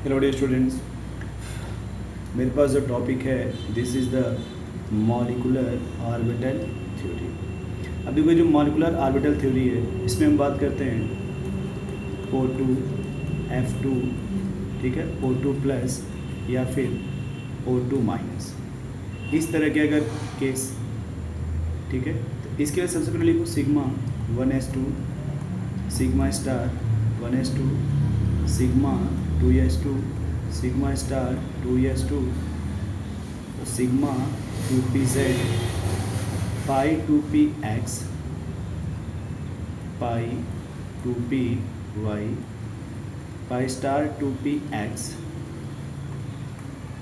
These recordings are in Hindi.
हेलो डियर स्टूडेंट्स, मेरे पास जो टॉपिक है this is the molecular orbital theory. अब देखो जो मॉलिकुलर ऑर्बिटल थ्योरी है इसमें हम बात करते हैं O2 F2, ठीक है, O2 प्लस या फिर O2 माइनस, इस तरह के अगर केस, ठीक है। तो इसके लिए सबसे पहले लिखो sigma 1s2, sigma star 1s2, sigma 2s2, sigma star 2s2, sigma 2pz, पाई 2px, पाई 2py, pi star 2px,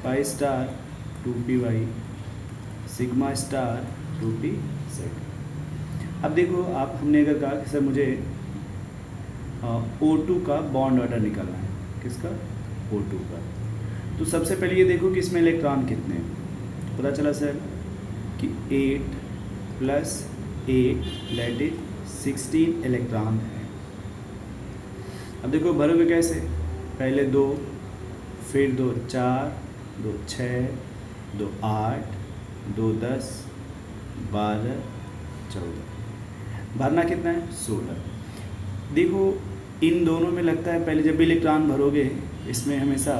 pi star 2py, sigma star 2pz। अब देखो आप, हमने अगर कहा कि सर मुझे O2 का बॉन्ड ऑर्डर निकालना है, किसका? O2 का। तो सबसे पहले ये देखो कि इसमें इलेक्ट्रॉन कितने हैं। तो पता चला सर कि 8 प्लस 8 दैट इज 16 इलेक्ट्रॉन है। अब देखो भरोगे कैसे, पहले 2, फिर 2 4, 2 6, 2 8, 2 10, 12, 14, भरना कितना है? 16। देखो इन दोनों में लगता है पहले जब भी इलेक्ट्रॉन भरोगे इसमें हमेशा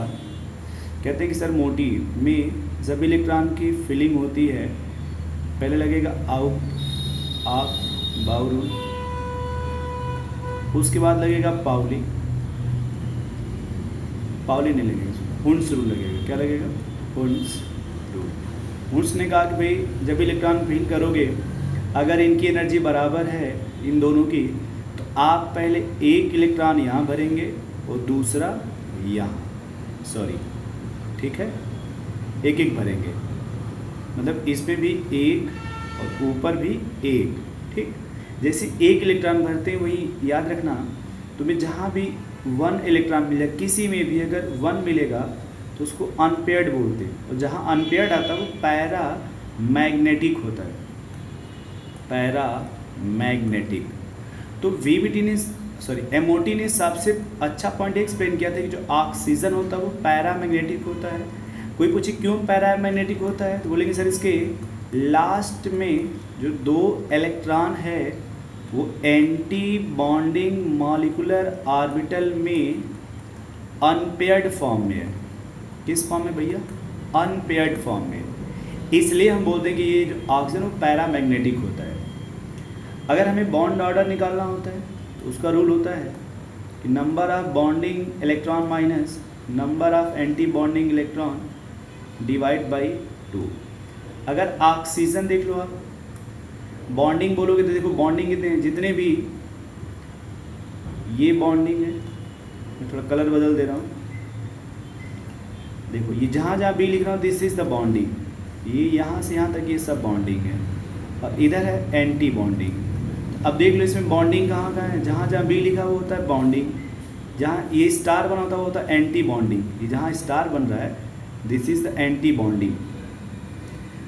कहते हैं कि सर मोटी में जब इलेक्ट्रॉन की फिलिंग होती है पहले लगेगा आउट ऑफ बाउल, उसके बाद लगेगा पाउली, पाउली नहीं लगेगा, हुंस रूल लगेगा। क्या लगेगा? हुंस रूल। हुंस ने कहा कि भाई जब इलेक्ट्रॉन फिल करोगे अगर इनकी एनर्जी बराबर है इन दोनों की तो आप पहले एक इलेक्ट्रॉन यहाँ भरेंगे और दूसरा यहाँ, सॉरी, ठीक है, एक एक भरेंगे, मतलब इसमें भी एक और ऊपर भी एक, ठीक। जैसे एक इलेक्ट्रॉन भरते हैं वही याद रखना, तुम्हें जहाँ भी 1 इलेक्ट्रॉन मिलेगा, किसी में भी अगर 1 मिलेगा तो उसको अनपेयर्ड बोलते हैं, और जहाँ अनपेयर्ड आता है वो पैरा मैग्नेटिक होता है, पैरा मैग्नेटिक। तो वीबीटी ने, सॉरी, एमओटी ने सबसे अच्छा पॉइंट एक्सप्लेन किया था कि जो ऑक्सीजन होता है वो पैरा मैग्नेटिक होता है। कोई पूछे क्यों पैरा मैग्नेटिक होता है तो बोलेंगे सर इसके लास्ट में जो 2 इलेक्ट्रॉन है वो एंटी बॉन्डिंग मॉलिकुलर ऑर्बिटल में अनपेयर्ड फॉर्म में है। किस फॉर्म में भैया? अनपेयर्ड फॉर्म में। इसलिए हम बोलते हैं कि ये जो ऑक्सीजन वो पैरा मैग्नेटिक होता है। अगर हमें बॉन्ड ऑर्डर निकालना होता है तो उसका रूल होता है कि number of bonding electron minus number of anti bonding electron divide by 2। अगर ऑक्सीजन देख लो आप, बॉन्डिंग बोलोगे तो देखो बॉन्डिंग कितने हैं, जितने भी ये बॉन्डिंग है, मैं थोड़ा कलर बदल दे रहा हूँ, देखो ये जहाँ जहाँ भी लिख रहा हूँ दिस इज द बॉन्डिंग, ये यहाँ से यहाँ तक ये सब बॉन्डिंग है, और इधर है एंटी बॉन्डिंग। अब देख लो इसमें बॉन्डिंग कहाँ कहाँ है, जहाँ जहाँ बी लिखा हुआ होता है बॉन्डिंग, जहाँ ये स्टार बना होता है वो होता है एंटी बॉन्डिंग, ये जहाँ स्टार बन रहा है this is the anti bonding.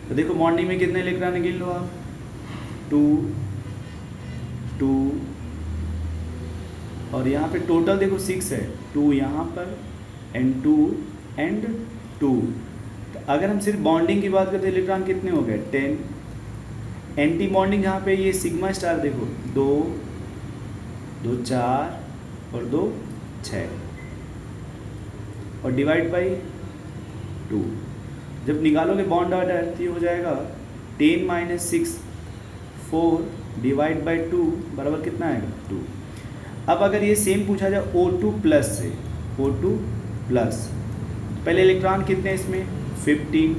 तो देखो बॉन्डिंग में कितने इलेक्ट्रॉन गिन लो आप, 2 2, और यहाँ पे टोटल देखो 6 है, 2 यहाँ पर एंड 2 एंड 2। तो अगर हम सिर्फ बॉन्डिंग की बात करते हैं इलेक्ट्रॉन कितने हो गए? 10। एंटी बॉन्डिंग यहाँ पे ये सिग्मा स्टार देखो 2 2 4 और 2 6, और डिवाइड बाई 2। जब निकालोगे बॉन्ड ऑर्डर तो ये हो जाएगा 10 माइनस 6 4 डिवाइड बाई 2 बराबर कितना आएगा? 2। अब अगर ये सेम पूछा जाए O2 प्लस से, O2 प्लस, पहले इलेक्ट्रॉन कितने हैं इसमें? 15।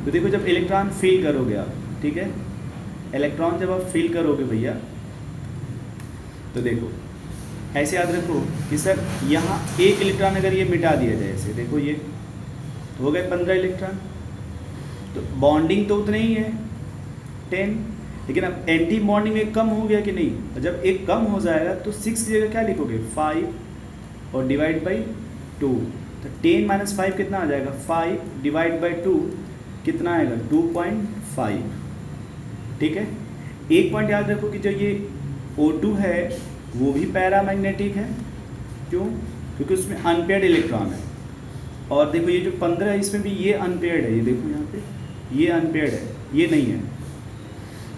तो देखो जब इलेक्ट्रॉन फिल करोगे आप, ठीक है, इलेक्ट्रॉन जब आप फिल करोगे भैया तो देखो ऐसे याद रखो कि सर यहाँ एक इलेक्ट्रॉन अगर ये मिटा दिया जाए, ऐसे देखो ये तो हो गए 15 इलेक्ट्रॉन, तो बॉन्डिंग तो उतने ही है 10, लेकिन अब एंटी बॉन्डिंग में कम हो गया कि नहीं? और जब एक कम हो जाएगा तो 6 की जगह क्या लिखोगे? 5 और डिवाइड बाई 2, तो 10 माइनस 5 कितना आ जाएगा? 5 डिवाइड बाई 2 कितना आएगा? 2.5, ठीक है। एक पॉइंट याद रखो कि जो ये O2 है वो भी पैरामैग्नेटिक है, क्यों? क्योंकि उसमें अनपेयर्ड इलेक्ट्रॉन है। और देखो ये जो 15 है इसमें भी ये अनपेयर्ड है, ये देखो यहाँ पे ये अनपेयर्ड है, ये नहीं है।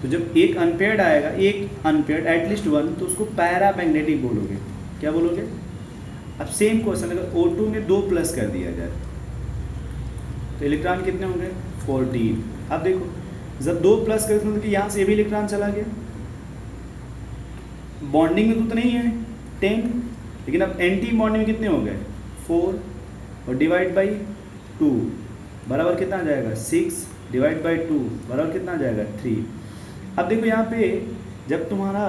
तो जब एक अनपेयर्ड आएगा, एक अनपेयर्ड एटलीस्ट वन, तो उसको पैरामैग्नेटिक बोलोगे। क्या बोलोगे? अब सेम क्वेश्चन, अगर O2 में 2 प्लस कर दिया जाए तो इलेक्ट्रॉन कितने होंगे? 14। अब देखो जब 2 प्लस करते हैं तो यहाँ से भी इलेक्ट्रॉन चला गया, बॉन्डिंग में तो नहीं है 10, लेकिन अब एंटी बॉन्डिंग में कितने हो गए? 4, और डिवाइड बाई 2 बराबर कितना आ जाएगा? 6 डिवाइड बाई 2 बराबर कितना आ जाएगा? 3। अब देखो यहाँ पे जब तुम्हारा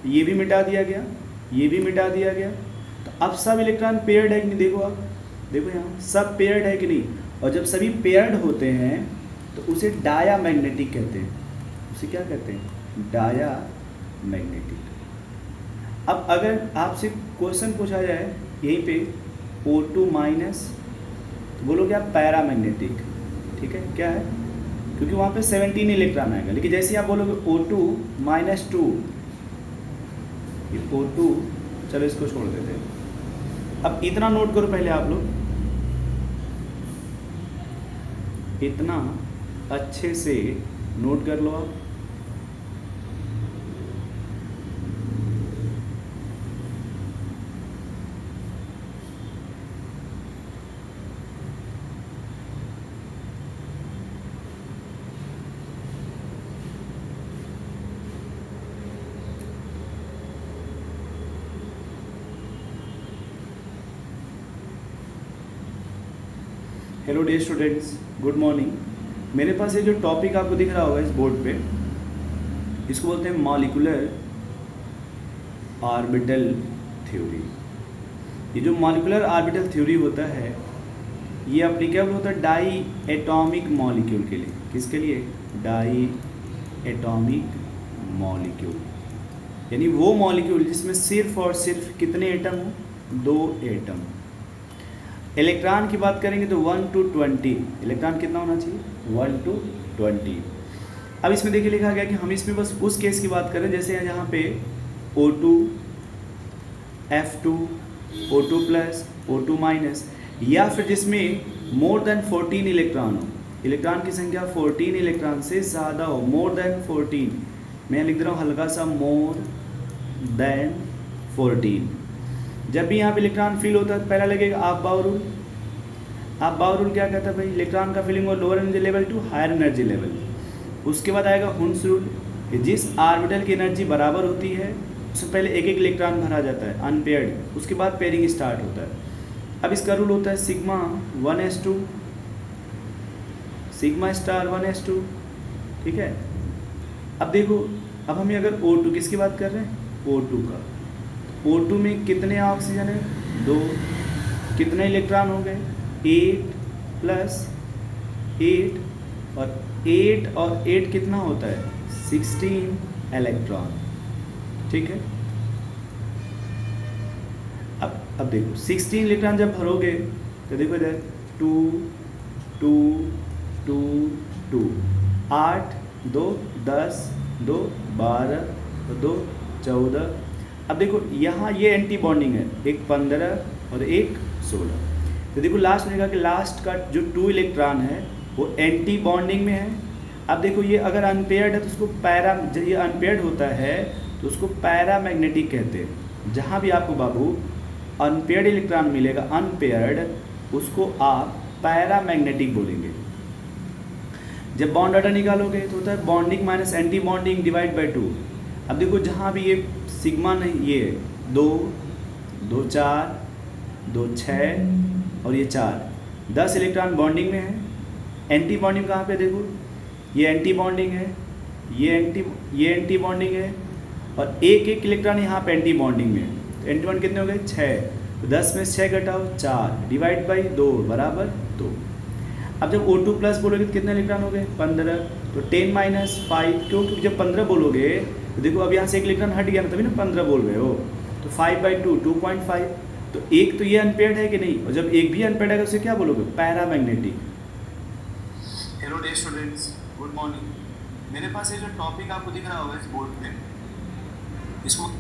ये भी मिटा दिया गया, ये भी मिटा दिया गया, तो अब सब इलेक्ट्रॉन पेयर्ड है कि नहीं? देखो आप, देखो यहाँ सब पेयर्ड है कि नहीं? और जब सभी पेयर्ड होते हैं तो उसे डायामैग्नेटिक कहते हैं। उसे क्या कहते हैं? डायामैग्नेटिक। अब अगर आपसे क्वेश्चन पूछा जाए यहीं पे O2 माइनस, तो बोलोगे आप पैरामैग्नेटिक, ठीक है? क्या है? क्योंकि वहाँ पे 17 इलेक्ट्रॉन आएगा। लेकिन जैसे आप बोलोगे O2 माइनस 2, ये O2, चलो इसको छोड़ देते हैं। अब इतना नोट करो पहले आप लोग, इतना अच्छे से नोट कर लो आप। Hello dear students, good morning. मेरे पास ये जो टॉपिक आपको दिख रहा होगा इस बोर्ड पे, इसको बोलते हैं मॉलिक्यूलर ऑर्बिटल थ्योरी। ये जो मॉलिक्यूलर ऑर्बिटल थ्योरी होता है ये एप्लीकेबल होता है डाई एटॉमिक मॉलिक्यूल के लिए। किसके लिए? डाई एटॉमिक मॉलिक्यूल, यानी वो मॉलिक्यूल जिसमें सिर्फ और सिर्फ कितने एटम हो? 2 एटम। इलेक्ट्रॉन की बात करेंगे तो 1 to 20, इलेक्ट्रॉन कितना होना चाहिए? 1 to 20। अब इसमें देखिए लिखा गया कि हम इसमें बस उस केस की बात करें जैसे यहाँ पे O2, F2, O2 plus, O2 minus, या फिर जिसमें मोर देन 14 इलेक्ट्रॉन हो, इलेक्ट्रॉन की संख्या 14 इलेक्ट्रॉन से ज़्यादा हो, मोर देन 14। मैं लिख दे रहा हूँ हल्का सा, मोर देन 14। जब भी यहाँ पे इलेक्ट्रॉन फील होता है पहला लगेगा आप बाउ रूल। आप बाउ रूल क्या कहता है भाई? इलेक्ट्रॉन का फीलिंग हो lower energy level to higher energy level. उसके बाद आएगा हुन्स रूल, जिस ऑर्बिटल की एनर्जी बराबर होती है उससे पहले एक एक इलेक्ट्रॉन भरा जाता है अनपेयर्ड, उसके बाद पेयरिंग स्टार्ट होता है। अब इसका रूल होता है sigma 1s2, sigma star 1s2, ठीक है? अब देखो, अब हम अगर O2 किसकी बात कर रहे हैं? O2 का। O2 में कितने ऑक्सीजन है? 2। कितने इलेक्ट्रॉन हो गए? 8 प्लस 8, और 8 और 8 कितना होता है? 16 इलेक्ट्रॉन, ठीक है? अब देखो 16 इलेक्ट्रॉन जब भरोगे तो देखो इधर 2 2 2 2, 8 2 10 2 12 2 14। अब देखो यहाँ ये एंटी बॉन्डिंग है, एक 15 और एक 16। तो देखो लास्ट में कि लास्ट का जो 2 इलेक्ट्रॉन है वो एंटी बॉन्डिंग में है। अब देखो ये अगर अनपेयर्ड है तो उसको जब ये अनपेयर्ड होता है तो उसको पैरामैग्नेटिक कहते हैं। जहाँ भी आपको बाबू अनपेयर्ड इलेक्ट्रॉन मिलेगा, अनपेयर्ड, उसको आप पैरामैग्नेटिक बोलेंगे। जब बॉन्ड ऑर्डर निकालोगे तो होता है bonding minus anti bonding divide by 2। अब देखो जहाँ भी ये सिग्मा नहीं, ये 2 2 4 2 6 और ये 4, 10 इलेक्ट्रॉन बॉन्डिंग में है। एंटी बॉन्डिंग कहाँ पे? देखो ये एंटी बॉन्डिंग है, ये एंटी बॉन्डिंग है, और एक एक इलेक्ट्रॉन यहाँ पे एंटी बॉन्डिंग में है। तो एंटी बॉन्ड कितने हो गए? 6। तो 10 में 6 घटाओ 4 डिवाइड बाई 2 बराबर 2। अब जब O2 प्लस बोलोगे तो कितने इलेक्ट्रॉन हो गए? 15। तो 10 माइनस 5, क्योंकि जब 15 बोलोगे तो देखो अब यहाँ से एक इलेक्ट्रॉन हट गया ना, तभी ना 15 बोल रहे हो। तो 5/2 2.5। तो एक तो ये अनपेयर्ड है कि नहीं? और जब एक भी अनपेयर्ड है तो उसे क्या बोलोगे? Paramagnetic. Hello dear students, good morning. मेरे पास ये जो टॉपिक आपको दिख रहा होगा इस बोर्ड पे, इसको